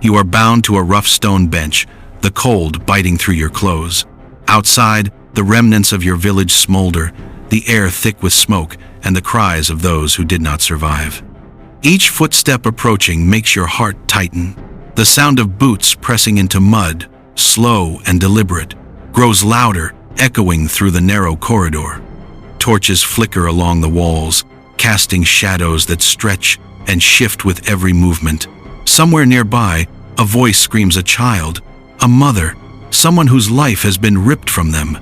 You are bound to a rough stone bench, the cold biting through your clothes. Outside, the remnants of your village smolder, the air thick with smoke and the cries of those who did not survive. Each footstep approaching makes your heart tighten. The sound of boots pressing into mud, slow and deliberate, grows louder, echoing through the narrow corridor. Torches flicker along the walls, casting shadows that stretch and shift with every movement. Somewhere nearby, a voice screams a child, a mother, someone whose life has been ripped from them.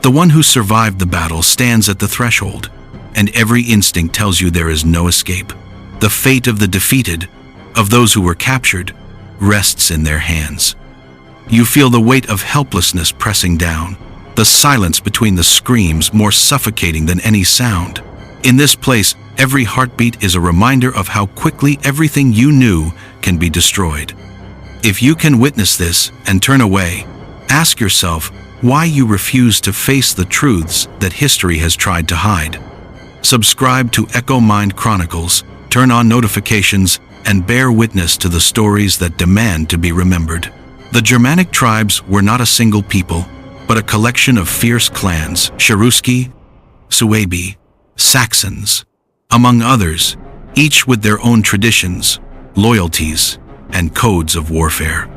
The one who survived the battle stands at the threshold, and every instinct tells you there is no escape. The fate of the defeated, of those who were captured, rests in their hands. You feel the weight of helplessness pressing down, the silence between the screams more suffocating than any sound. In this place, every heartbeat is a reminder of how quickly everything you knew can be destroyed. If you can witness this and turn away, ask yourself why you refuse to face the truths that history has tried to hide. Subscribe to Echo Mind Chronicles, turn on notifications, and bear witness to the stories that demand to be remembered. The Germanic tribes were not a single people, but a collection of fierce clans, Cherusci, Suebi, Saxons, among others, each with their own traditions, loyalties, and codes of warfare.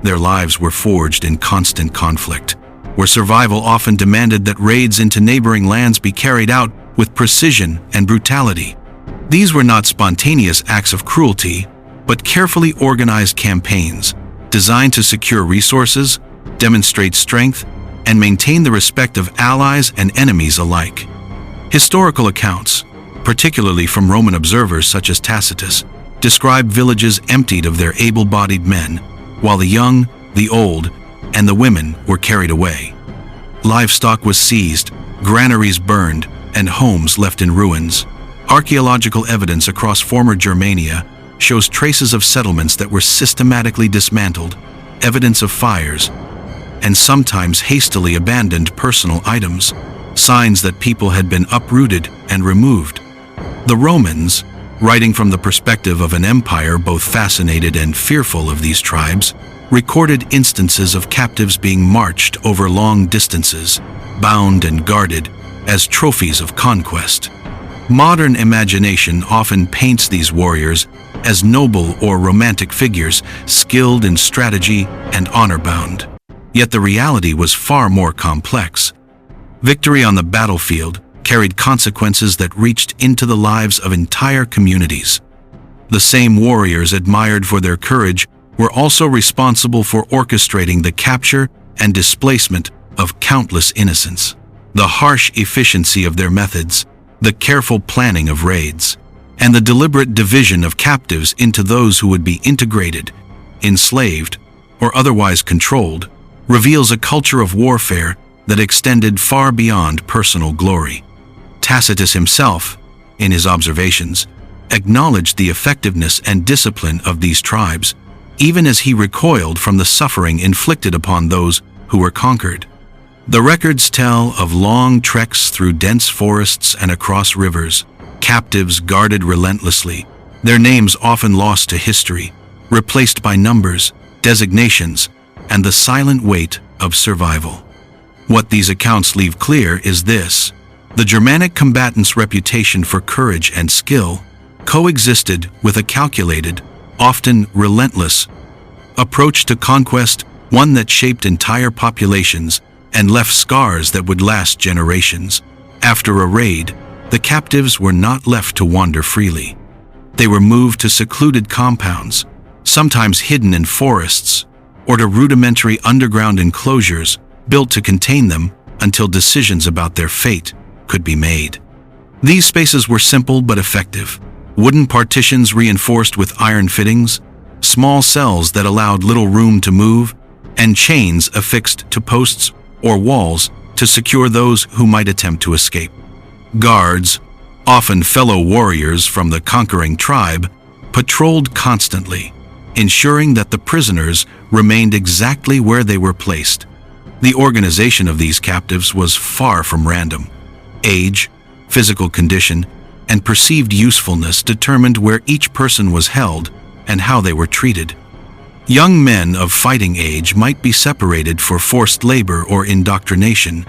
Their lives were forged in constant conflict, where survival often demanded that raids into neighboring lands be carried out with precision and brutality. These were not spontaneous acts of cruelty, but carefully organized campaigns designed to secure resources, demonstrate strength, and maintain the respect of allies and enemies alike. Historical accounts, particularly from Roman observers such as Tacitus, describe villages emptied of their able-bodied men, while the young, the old, and the women were carried away. Livestock was seized, granaries burned, and homes left in ruins. Archaeological evidence across former Germania shows traces of settlements that were systematically dismantled, evidence of fires, and sometimes hastily abandoned personal items, signs that people had been uprooted and removed. The Romans, writing from the perspective of an empire both fascinated and fearful of these tribes, recorded instances of captives being marched over long distances, bound and guarded as trophies of conquest. Modern imagination often paints these warriors as noble or romantic figures, skilled in strategy and honor-bound. Yet the reality was far more complex. Victory on the battlefield carried consequences that reached into the lives of entire communities. The same warriors admired for their courage were also responsible for orchestrating the capture and displacement of countless innocents. The harsh efficiency of their methods, the careful planning of raids, and the deliberate division of captives into those who would be integrated, enslaved, or otherwise controlled, reveals a culture of warfare that extended far beyond personal glory. Tacitus himself, in his observations, acknowledged the effectiveness and discipline of these tribes, even as he recoiled from the suffering inflicted upon those who were conquered. The records tell of long treks through dense forests and across rivers, captives guarded relentlessly, their names often lost to history, replaced by numbers, designations, and the silent weight of survival. What these accounts leave clear is this: the Germanic combatants' reputation for courage and skill coexisted with a calculated, often relentless, approach to conquest, one that shaped entire populations and left scars that would last generations. After a raid, the captives were not left to wander freely. They were moved to secluded compounds, sometimes hidden in forests, or to rudimentary underground enclosures built to contain them until decisions about their fate could be made. These spaces were simple but effective: wooden partitions reinforced with iron fittings, small cells that allowed little room to move, and chains affixed to posts or walls to secure those who might attempt to escape. Guards, often fellow warriors from the conquering tribe, patrolled constantly, ensuring that the prisoners remained exactly where they were placed. The organization of these captives was far from random. Age, physical condition, and perceived usefulness determined where each person was held and how they were treated. Young men of fighting age might be separated for forced labor or indoctrination,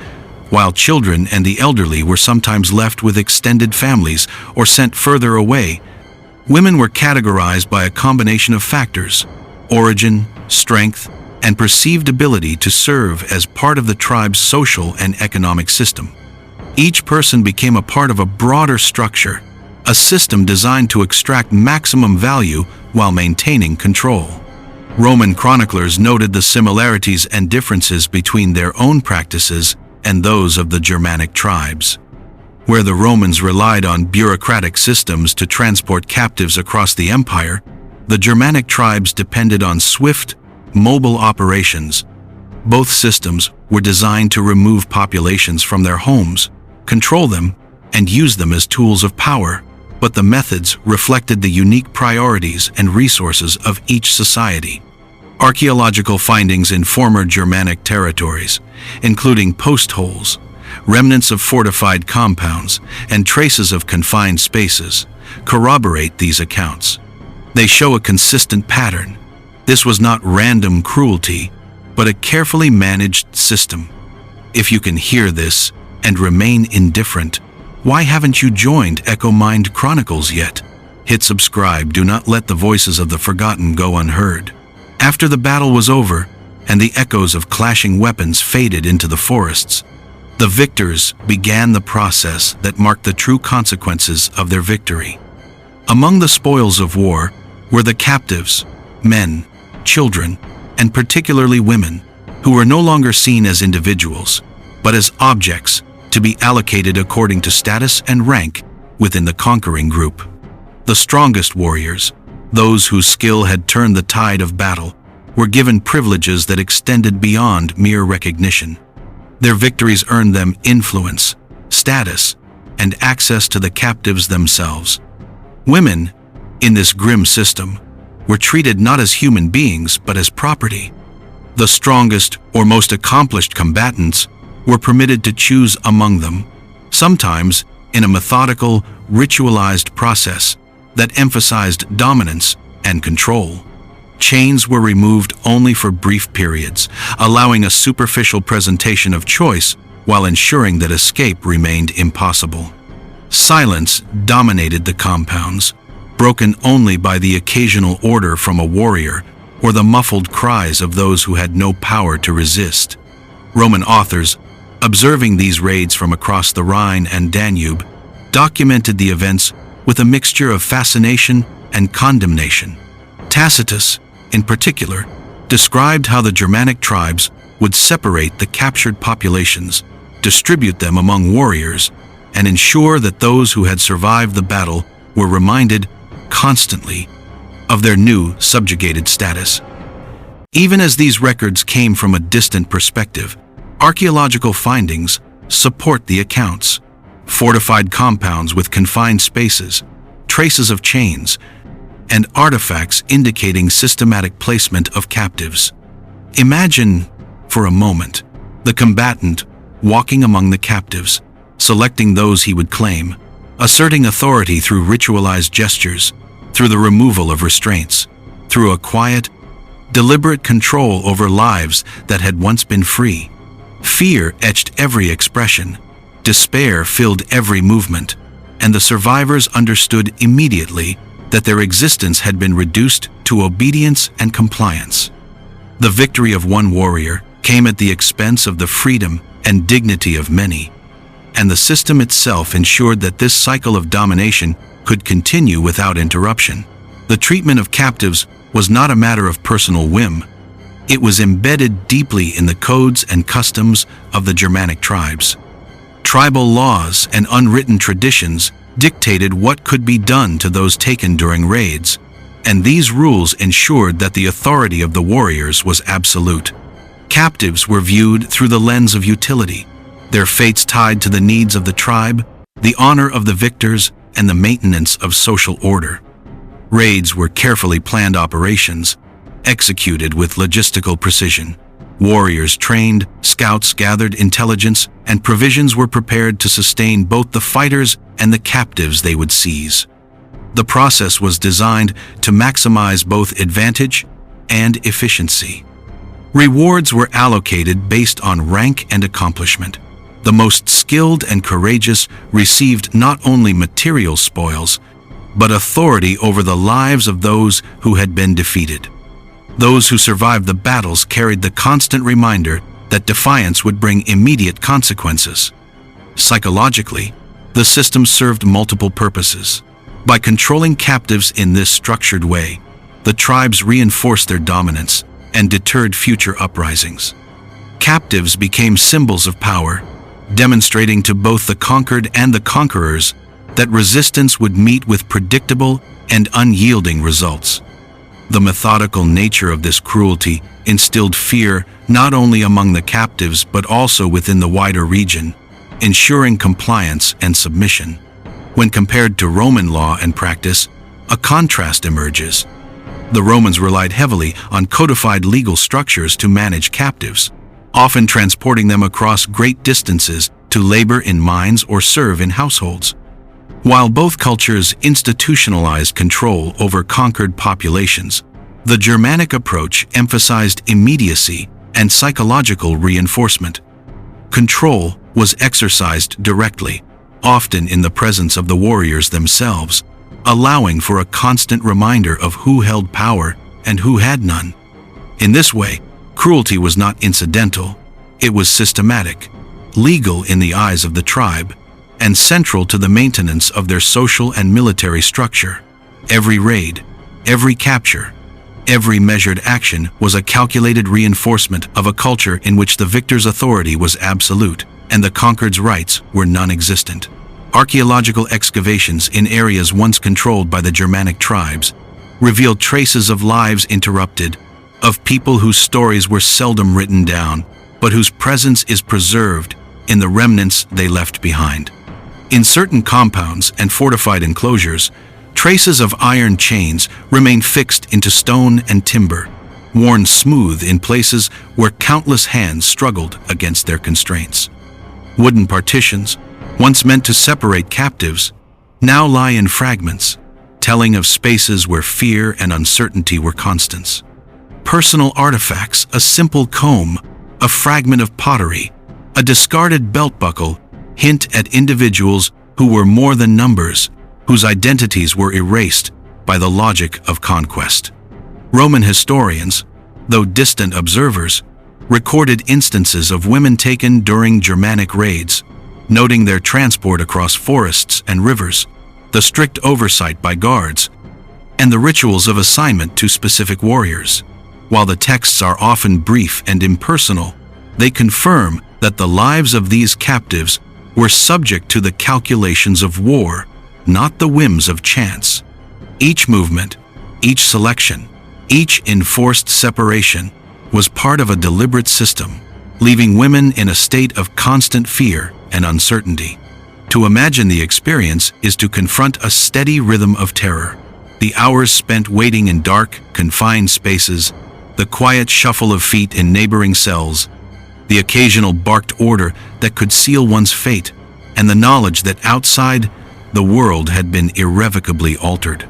while children and the elderly were sometimes left with extended families or sent further away. Women were categorized by a combination of factors: origin, strength, and perceived ability to serve as part of the tribe's social and economic system. Each person became a part of a broader structure, a system designed to extract maximum value while maintaining control. Roman chroniclers noted the similarities and differences between their own practices and those of the Germanic tribes. Where the Romans relied on bureaucratic systems to transport captives across the empire, the Germanic tribes depended on swift, mobile operations. Both systems were designed to remove populations from their homes, control them, and use them as tools of power, but the methods reflected the unique priorities and resources of each society. Archaeological findings in former Germanic territories, including post holes, remnants of fortified compounds, and traces of confined spaces, corroborate these accounts. They show a consistent pattern. This was not random cruelty, but a carefully managed system. If you can hear this and remain indifferent, why haven't you joined Echo Mind Chronicles yet? Hit subscribe. Do not let the voices of the forgotten go unheard. After the battle was over, and the echoes of clashing weapons faded into the forests, the victors began the process that marked the true consequences of their victory. Among the spoils of war were the captives, men, children, and particularly women, who were no longer seen as individuals, but as objects to be allocated according to status and rank within the conquering group. The strongest warriors, those whose skill had turned the tide of battle, were given privileges that extended beyond mere recognition. Their victories earned them influence, status, and access to the captives themselves. Women, in this grim system, were treated not as human beings but as property. The strongest or most accomplished combatants were permitted to choose among them, sometimes in a methodical, ritualized process that emphasized dominance and control. Chains were removed only for brief periods, allowing a superficial presentation of choice while ensuring that escape remained impossible. Silence dominated the compounds, broken only by the occasional order from a warrior or the muffled cries of those who had no power to resist. Roman authors, observing these raids from across the Rhine and Danube, documented the events with a mixture of fascination and condemnation. Tacitus, in particular, described how the Germanic tribes would separate the captured populations, distribute them among warriors, and ensure that those who had survived the battle were reminded constantly of their new subjugated status. Even as these records came from a distant perspective, archaeological findings support the accounts. Fortified compounds with confined spaces, traces of chains, and artifacts indicating systematic placement of captives. Imagine, for a moment, the combatant walking among the captives, selecting those he would claim, asserting authority through ritualized gestures, through the removal of restraints, through a quiet, deliberate control over lives that had once been free. Fear etched every expression. Despair filled every movement, and the survivors understood immediately that their existence had been reduced to obedience and compliance. The victory of one warrior came at the expense of the freedom and dignity of many, and the system itself ensured that this cycle of domination could continue without interruption. The treatment of captives was not a matter of personal whim. It was embedded deeply in the codes and customs of the Germanic tribes. Tribal laws and unwritten traditions dictated what could be done to those taken during raids, and these rules ensured that the authority of the warriors was absolute. Captives were viewed through the lens of utility, their fates tied to the needs of the tribe, the honor of the victors, and the maintenance of social order. Raids were carefully planned operations, executed with logistical precision. Warriors trained, scouts gathered intelligence, and provisions were prepared to sustain both the fighters and the captives they would seize. The process was designed to maximize both advantage and efficiency. Rewards were allocated based on rank and accomplishment. The most skilled and courageous received not only material spoils, but authority over the lives of those who had been defeated. Those who survived the battles carried the constant reminder that defiance would bring immediate consequences. Psychologically, the system served multiple purposes. By controlling captives in this structured way, the tribes reinforced their dominance and deterred future uprisings. Captives became symbols of power, demonstrating to both the conquered and the conquerors that resistance would meet with predictable and unyielding results. The methodical nature of this cruelty instilled fear not only among the captives but also within the wider region, ensuring compliance and submission. When compared to Roman law and practice, a contrast emerges. The Romans relied heavily on codified legal structures to manage captives, often transporting them across great distances to labor in mines or serve in households. While both cultures institutionalized control over conquered populations, the Germanic approach emphasized immediacy and psychological reinforcement. Control was exercised directly, often in the presence of the warriors themselves, allowing for a constant reminder of who held power and who had none. In this way, cruelty was not incidental, it was systematic, legal in the eyes of the tribe, and central to the maintenance of their social and military structure. Every raid, every capture, every measured action was a calculated reinforcement of a culture in which the victor's authority was absolute and the conquered's rights were non-existent. Archaeological excavations in areas once controlled by the Germanic tribes revealed traces of lives interrupted, of people whose stories were seldom written down, but whose presence is preserved in the remnants they left behind. In certain compounds and fortified enclosures, traces of iron chains remain fixed into stone and timber, worn smooth in places where countless hands struggled against their constraints. Wooden partitions, once meant to separate captives, now lie in fragments, telling of spaces where fear and uncertainty were constants. Personal artifacts, a simple comb, a fragment of pottery, a discarded belt buckle, hint at individuals who were more than numbers, whose identities were erased by the logic of conquest. Roman historians, though distant observers, recorded instances of women taken during Germanic raids, noting their transport across forests and rivers, the strict oversight by guards, and the rituals of assignment to specific warriors. While the texts are often brief and impersonal, they confirm that the lives of these captives were subject to the calculations of war, not the whims of chance. Each movement, each selection, each enforced separation was part of a deliberate system, leaving women in a state of constant fear and uncertainty. To imagine the experience is to confront a steady rhythm of terror. The hours spent waiting in dark, confined spaces, the quiet shuffle of feet in neighboring cells, the occasional barked order that could seal one's fate, and the knowledge that outside, the world had been irrevocably altered.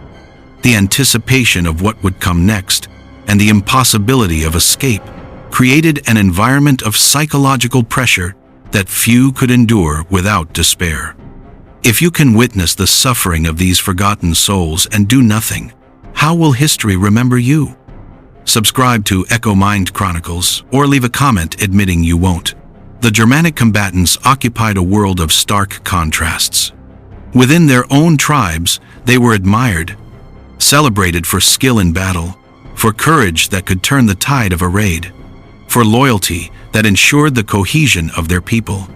The anticipation of what would come next, and the impossibility of escape, created an environment of psychological pressure that few could endure without despair. If you can witness the suffering of these forgotten souls and do nothing, how will history remember you? Subscribe to Echo Mind Chronicles or leave a comment admitting you won't. The Germanic combatants occupied a world of stark contrasts. Within their own tribes, they were admired, celebrated for skill in battle, for courage that could turn the tide of a raid, for loyalty that ensured the cohesion of their people.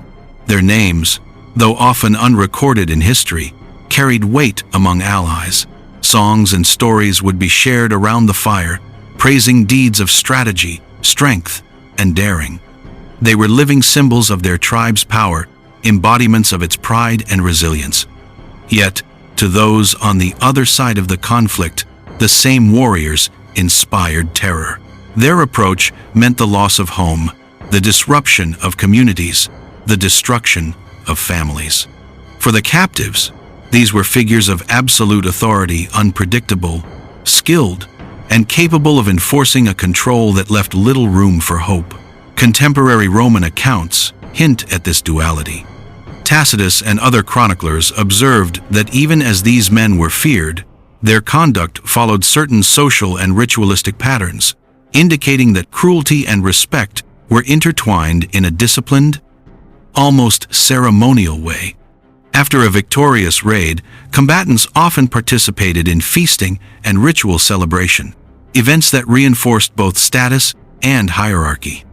Their names, though often unrecorded in history, carried weight among allies. Songs and stories would be shared around the fire, praising deeds of strategy, strength, and daring. They were living symbols of their tribe's power, embodiments of its pride and resilience. Yet, to those on the other side of the conflict, the same warriors inspired terror. Their approach meant the loss of home, the disruption of communities, the destruction of families. For the captives, these were figures of absolute authority, unpredictable, skilled, and capable of enforcing a control that left little room for hope. Contemporary Roman accounts hint at this duality. Tacitus and other chroniclers observed that even as these men were feared, their conduct followed certain social and ritualistic patterns, indicating that cruelty and respect were intertwined in a disciplined, almost ceremonial way. After a victorious raid, combatants often participated in feasting and ritual celebration, events that reinforced both status and hierarchy.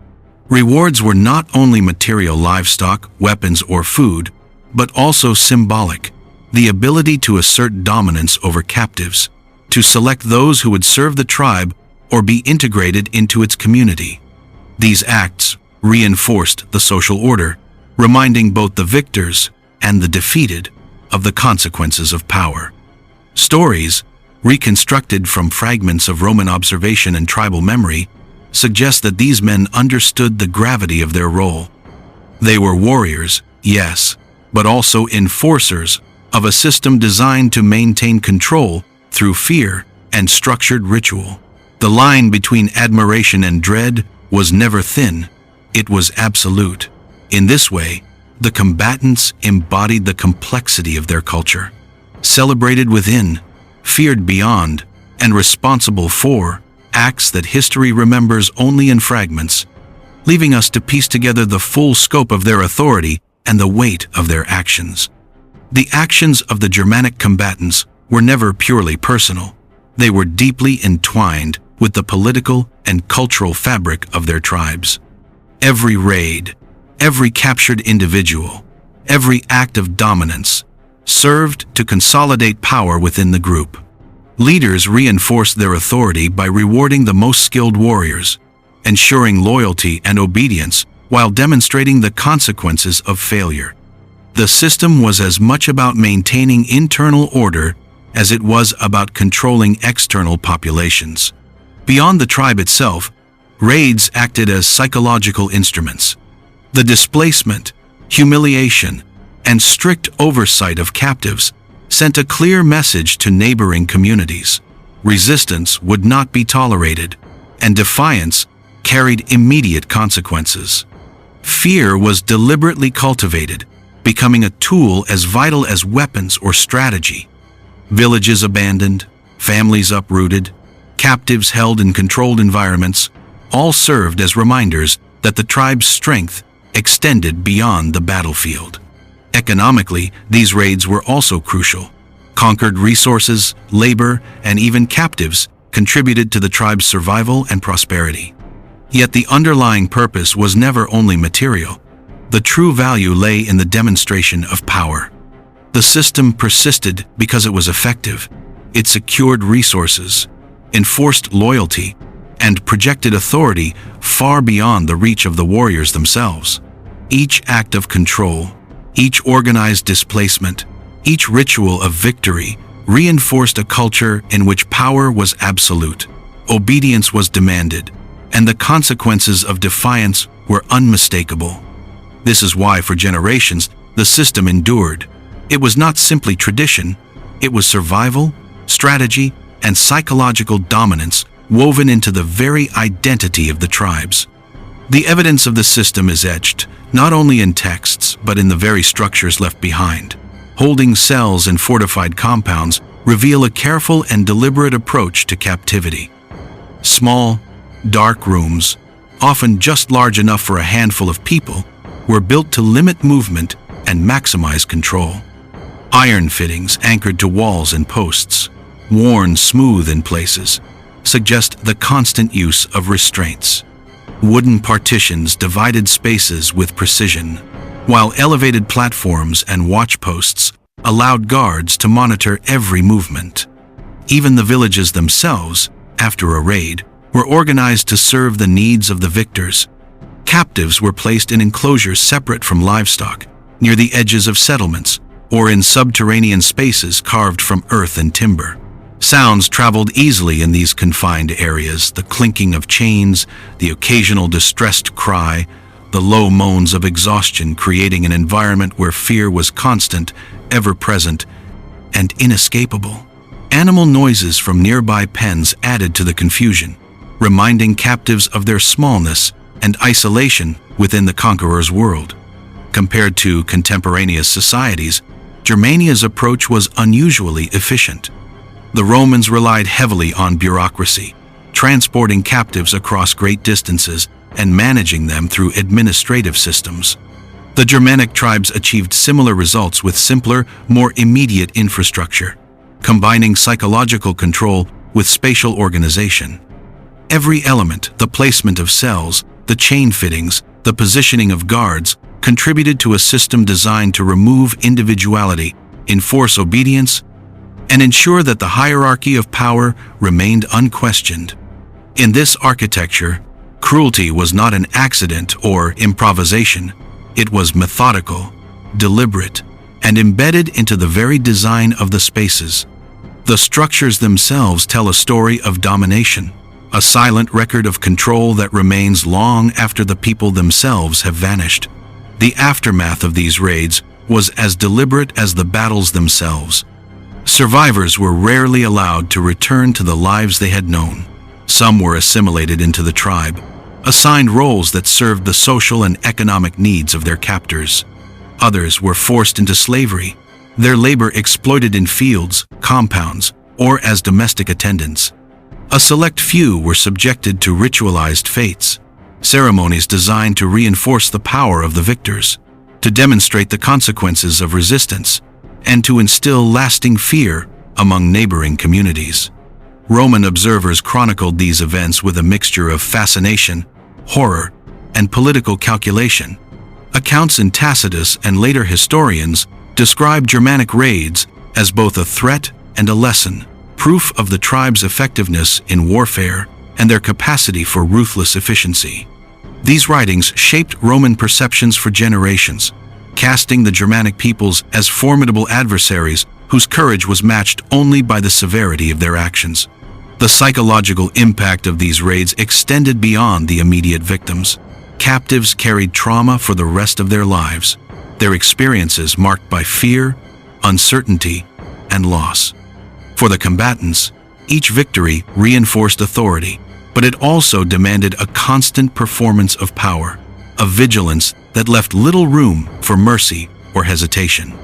Rewards were not only material livestock, weapons, or food, but also symbolic: the ability to assert dominance over captives, to select those who would serve the tribe or be integrated into its community. These acts reinforced the social order, reminding both the victors and the defeated of the consequences of power. Stories, reconstructed from fragments of Roman observation and tribal memory, suggest that these men understood the gravity of their role. They were warriors, yes, but also enforcers of a system designed to maintain control through fear and structured ritual. The line between admiration and dread was never thin, it was absolute. In this way, the combatants embodied the complexity of their culture, celebrated within, feared beyond, and responsible for acts that history remembers only in fragments, leaving us to piece together the full scope of their authority and the weight of their actions. The actions of the Germanic combatants were never purely personal. They were deeply entwined with the political and cultural fabric of their tribes. Every raid, every captured individual, every act of dominance served to consolidate power within the group. Leaders reinforced their authority by rewarding the most skilled warriors, ensuring loyalty and obedience while demonstrating the consequences of failure. The system was as much about maintaining internal order as it was about controlling external populations. Beyond the tribe itself, raids acted as psychological instruments. The displacement, humiliation, and strict oversight of captives sent a clear message to neighboring communities. Resistance would not be tolerated, and defiance carried immediate consequences. Fear was deliberately cultivated, becoming a tool as vital as weapons or strategy. Villages abandoned, families uprooted, captives held in controlled environments, all served as reminders that the tribe's strength extended beyond the battlefield. Economically, these raids were also crucial. Conquered resources, labor, and even captives contributed to the tribe's survival and prosperity. Yet the underlying purpose was never only material. The true value lay in the demonstration of power. The system persisted because it was effective. It secured resources, enforced loyalty, and projected authority far beyond the reach of the warriors themselves. Each act of control, each organized displacement, each ritual of victory reinforced a culture in which power was absolute, obedience was demanded, and the consequences of defiance were unmistakable. This is why, for generations, the system endured. It was not simply tradition, it was survival, strategy, and psychological dominance woven into the very identity of the tribes. The evidence of the system is etched, not only in texts, but in the very structures left behind. Holding cells and fortified compounds reveal a careful and deliberate approach to captivity. Small, dark rooms, often just large enough for a handful of people, were built to limit movement and maximize control. Iron fittings anchored to walls and posts, worn smooth in places, suggest the constant use of restraints. Wooden partitions divided spaces with precision, while elevated platforms and watchposts allowed guards to monitor every movement. Even the villages themselves, after a raid, were organized to serve the needs of the victors. Captives were placed in enclosures separate from livestock, near the edges of settlements, or in subterranean spaces carved from earth and timber. Sounds traveled easily in these confined areas: the clinking of chains, the occasional distressed cry, the low moans of exhaustion, creating an environment where fear was constant, ever present, and inescapable. Animal noises from nearby pens added to the confusion, reminding captives of their smallness and isolation within the conqueror's world. Compared to contemporaneous societies, Germania's approach was unusually efficient. The Romans relied heavily on bureaucracy, transporting captives across great distances and managing them through administrative systems. The Germanic tribes achieved similar results with simpler, more immediate infrastructure, combining psychological control with spatial organization. Every element, the placement of cells, the chain fittings, the positioning of guards, contributed to a system designed to remove individuality, enforce obedience, and ensure that the hierarchy of power remained unquestioned. In this architecture, cruelty was not an accident or improvisation. It was methodical, deliberate, and embedded into the very design of the spaces. The structures themselves tell a story of domination, a silent record of control that remains long after the people themselves have vanished. The aftermath of these raids was as deliberate as the battles themselves. Survivors were rarely allowed to return to the lives they had known. Some were assimilated into the tribe, assigned roles that served the social and economic needs of their captors. Others were forced into slavery, their labor exploited in fields, compounds, or as domestic attendants. A select few were subjected to ritualized fates, ceremonies designed to reinforce the power of the victors, to demonstrate the consequences of resistance, and to instill lasting fear among neighboring communities. Roman observers chronicled these events with a mixture of fascination, horror, and political calculation. Accounts in Tacitus and later historians describe Germanic raids as both a threat and a lesson, proof of the tribe's effectiveness in warfare and their capacity for ruthless efficiency. These writings shaped Roman perceptions for generations, casting the Germanic peoples as formidable adversaries whose courage was matched only by the severity of their actions. The psychological impact of these raids extended beyond the immediate victims. Captives carried trauma for the rest of their lives, their experiences marked by fear, uncertainty, and loss. For the combatants, each victory reinforced authority, but it also demanded a constant performance of power, a vigilance that left little room for mercy or hesitation.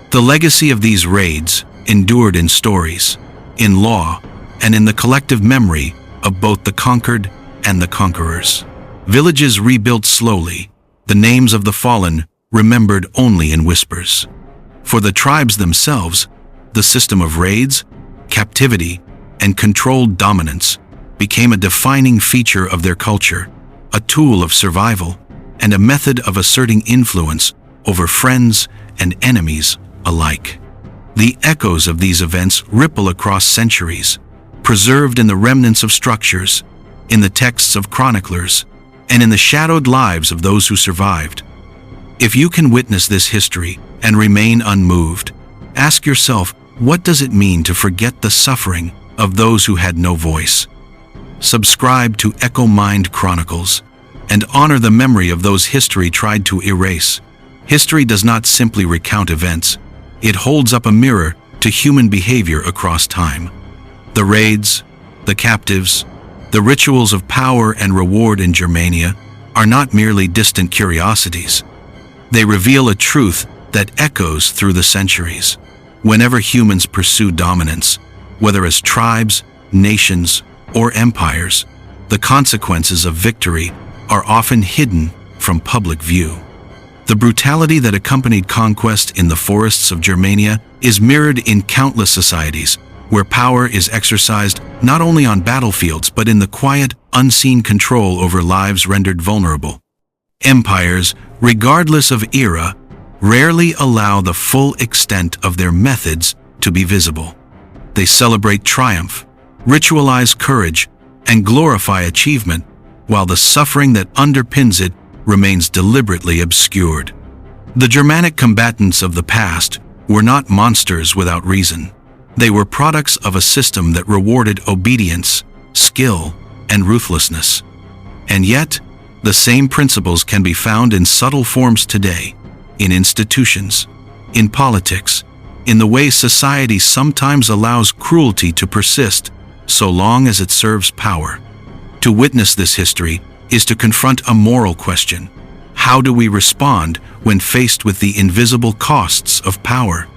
The legacy of these raids endured in stories, in law, and in the collective memory of both the conquered and the conquerors. Villages rebuilt slowly, the names of the fallen remembered only in whispers. For the tribes themselves, the system of raids, captivity, and controlled dominance became a defining feature of their culture, a tool of survival, and a method of asserting influence over friends and enemies alike. The echoes of these events ripple across centuries, preserved in the remnants of structures, in the texts of chroniclers, and in the shadowed lives of those who survived. If you can witness this history and remain unmoved, ask yourself, what does it mean to forget the suffering of those who had no voice? Subscribe to Echo Mind Chronicles and honor the memory of those history tried to erase. History does not simply recount events, it holds up a mirror to human behavior across time. The raids, the captives, the rituals of power and reward in Germania are not merely distant curiosities. They reveal a truth that echoes through the centuries. Whenever humans pursue dominance, whether as tribes, nations, or empires, the consequences of victory are often hidden from public view. The brutality that accompanied conquest in the forests of Germania is mirrored in countless societies, where power is exercised not only on battlefields but in the quiet, unseen control over lives rendered vulnerable. Empires, regardless of era, rarely allow the full extent of their methods to be visible. They celebrate triumph, ritualize courage, and glorify achievement, while the suffering that underpins it remains deliberately obscured. The Germanic combatants of the past were not monsters without reason. They were products of a system that rewarded obedience, skill, and ruthlessness. And yet, the same principles can be found in subtle forms today, in institutions, in politics, in the way society sometimes allows cruelty to persist so long as it serves power. To witness this history is to confront a moral question. How do we respond when faced with the invisible costs of power?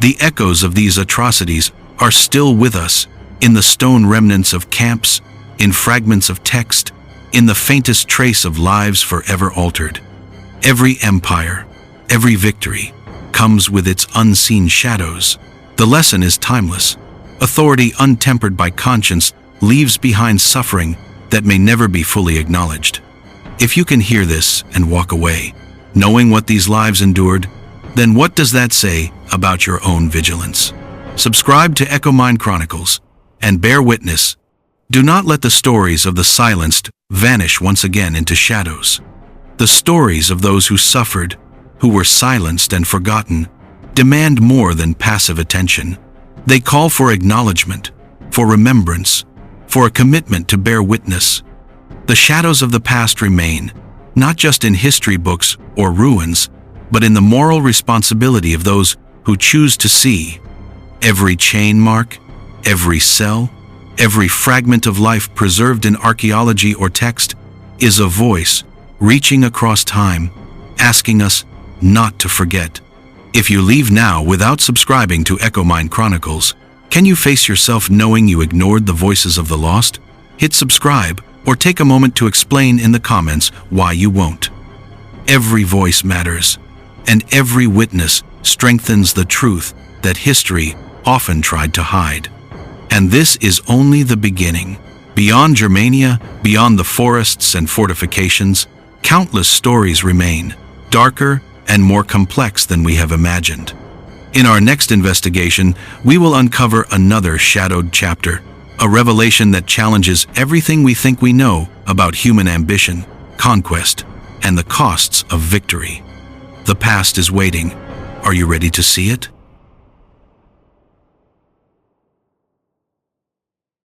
The echoes of these atrocities are still with us, in the stone remnants of camps, in fragments of text, in the faintest trace of lives forever altered. Every empire, every victory, comes with its unseen shadows. The lesson is timeless. Authority untempered by conscience leaves behind suffering that may never be fully acknowledged. If you can hear this and walk away, knowing what these lives endured, then what does that say about your own vigilance? Subscribe to Echo Mind Chronicles and bear witness. Do not let the stories of the silenced vanish once again into shadows. The stories of those who suffered, who were silenced and forgotten, demand more than passive attention. They call for acknowledgement, for remembrance, for a commitment to bear witness. The shadows of the past remain, not just in history books or ruins, but in the moral responsibility of those who choose to see. Every chain mark, every cell, every fragment of life preserved in archaeology or text is a voice reaching across time, asking us not to forget. If you leave now without subscribing to Echo Mind Chronicles, can you face yourself knowing you ignored the voices of the lost? Hit subscribe or take a moment to explain in the comments why you won't. Every voice matters, and every witness strengthens the truth that history often tried to hide. And this is only the beginning. Beyond Germania, beyond the forests and fortifications, countless stories remain, darker and more complex than we have imagined. In our next investigation, we will uncover another shadowed chapter, a revelation that challenges everything we think we know about human ambition, conquest, and the costs of victory. The past is waiting. Are you ready to see it?